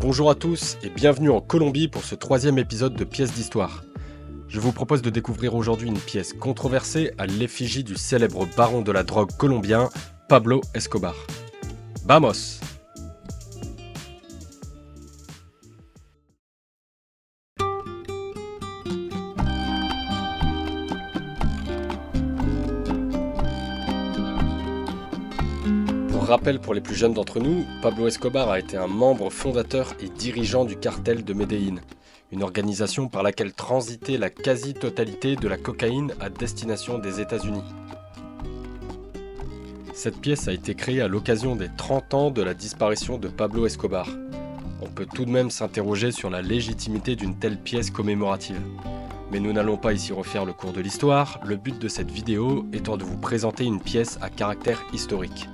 Bonjour à tous et bienvenue en Colombie pour ce troisième épisode de Pièces d'Histoire. Je vous propose de découvrir aujourd'hui une pièce controversée à l'effigie du célèbre baron de la drogue colombien, Pablo Escobar. Vamos! Rappel pour les plus jeunes d'entre nous, Pablo Escobar a été un membre fondateur et dirigeant du cartel de Medellín, une organisation par laquelle transitait la quasi-totalité de la cocaïne à destination des États-Unis. Cette pièce a été créée à l'occasion des 30 ans de la disparition de Pablo Escobar. On peut tout de même s'interroger sur la légitimité d'une telle pièce commémorative. Mais nous n'allons pas ici refaire le cours de l'histoire, le but de cette vidéo étant de vous présenter une pièce à caractère historique.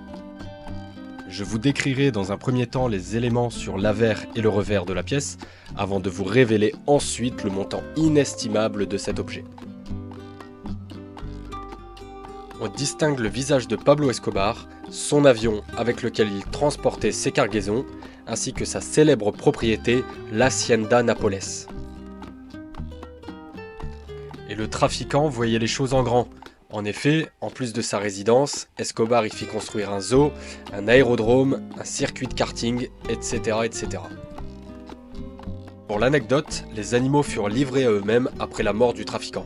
Je vous décrirai dans un premier temps les éléments sur l'avers et le revers de la pièce, avant de vous révéler ensuite le montant inestimable de cet objet. On distingue le visage de Pablo Escobar, son avion avec lequel il transportait ses cargaisons, ainsi que sa célèbre propriété, l'Hacienda Nápoles. Et le trafiquant voyait les choses en grand. En effet, en plus de sa résidence, Escobar y fit construire un zoo, un aérodrome, un circuit de karting, etc. etc. Pour l'anecdote, les animaux furent livrés à eux-mêmes après la mort du trafiquant,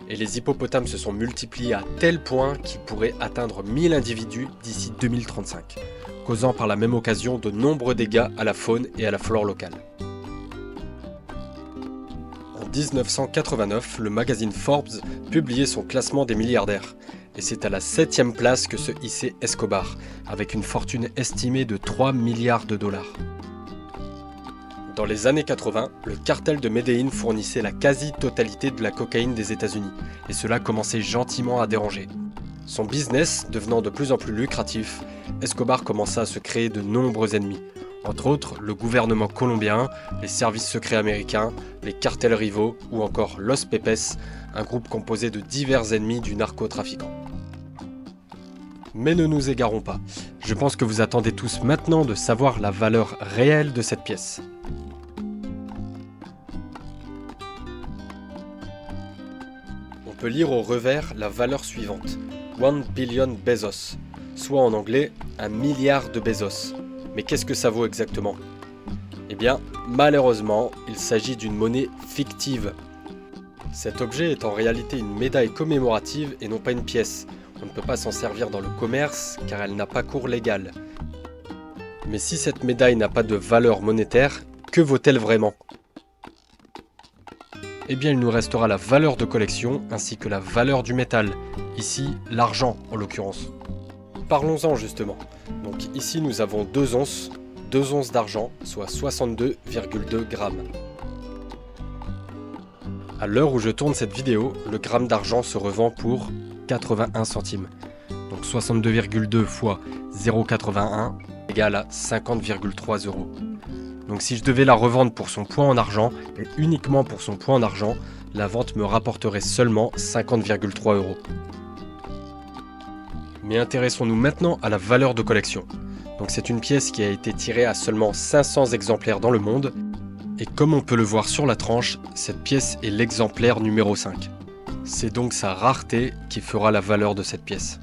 et les hippopotames se sont multipliés à tel point qu'ils pourraient atteindre 1000 individus d'ici 2035, causant par la même occasion de nombreux dégâts à la faune et à la flore locale. En 1989, le magazine Forbes publiait son classement des milliardaires, et c'est à la 7e place que se hissait Escobar, avec une fortune estimée de 3 milliards de dollars. Dans les années 80, le cartel de Medellín fournissait la quasi-totalité de la cocaïne des États-Unis, et cela commençait gentiment à déranger. Son business devenant de plus en plus lucratif, Escobar commença à se créer de nombreux ennemis. Entre autres, le gouvernement colombien, les services secrets américains, les cartels rivaux ou encore Los Pepes, un groupe composé de divers ennemis du narcotrafiquant. Mais ne nous égarons pas, je pense que vous attendez tous maintenant de savoir la valeur réelle de cette pièce. On peut lire au revers la valeur suivante, 1 billion pesos, soit en anglais 1 milliard de pesos. Mais qu'est-ce que ça vaut exactement ? Eh bien, malheureusement, il s'agit d'une monnaie fictive. Cet objet est en réalité une médaille commémorative et non pas une pièce. On ne peut pas s'en servir dans le commerce car elle n'a pas cours légal. Mais si cette médaille n'a pas de valeur monétaire, que vaut-elle vraiment ? Eh bien, il nous restera la valeur de collection ainsi que la valeur du métal, ici l'argent en l'occurrence. Parlons-en justement. Donc ici nous avons 2 onces d'argent, soit 62,2 grammes. À l'heure où je tourne cette vidéo, le gramme d'argent se revend pour 81 centimes. Donc 62,2 fois 0,81 égale à 50,3 euros. Donc si je devais la revendre pour son poids en argent, et uniquement pour son poids en argent, la vente me rapporterait seulement 50,3 euros. Mais intéressons-nous maintenant à la valeur de collection. Donc c'est une pièce qui a été tirée à seulement 500 exemplaires dans le monde, et comme on peut le voir sur la tranche, cette pièce est l'exemplaire numéro 5. C'est donc sa rareté qui fera la valeur de cette pièce.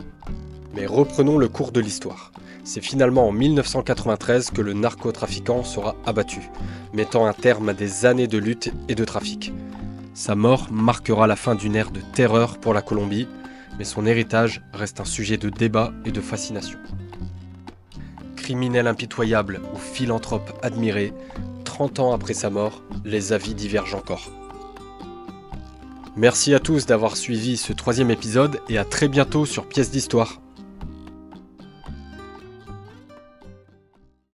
Mais reprenons le cours de l'histoire. C'est finalement en 1993 que le narcotrafiquant sera abattu, mettant un terme à des années de lutte et de trafic. Sa mort marquera la fin d'une ère de terreur pour la Colombie, mais son héritage reste un sujet de débat et de fascination. Criminel impitoyable ou philanthrope admiré, 30 ans après sa mort, les avis divergent encore. Merci à tous d'avoir suivi ce troisième épisode et à très bientôt sur Pièces d'Histoire.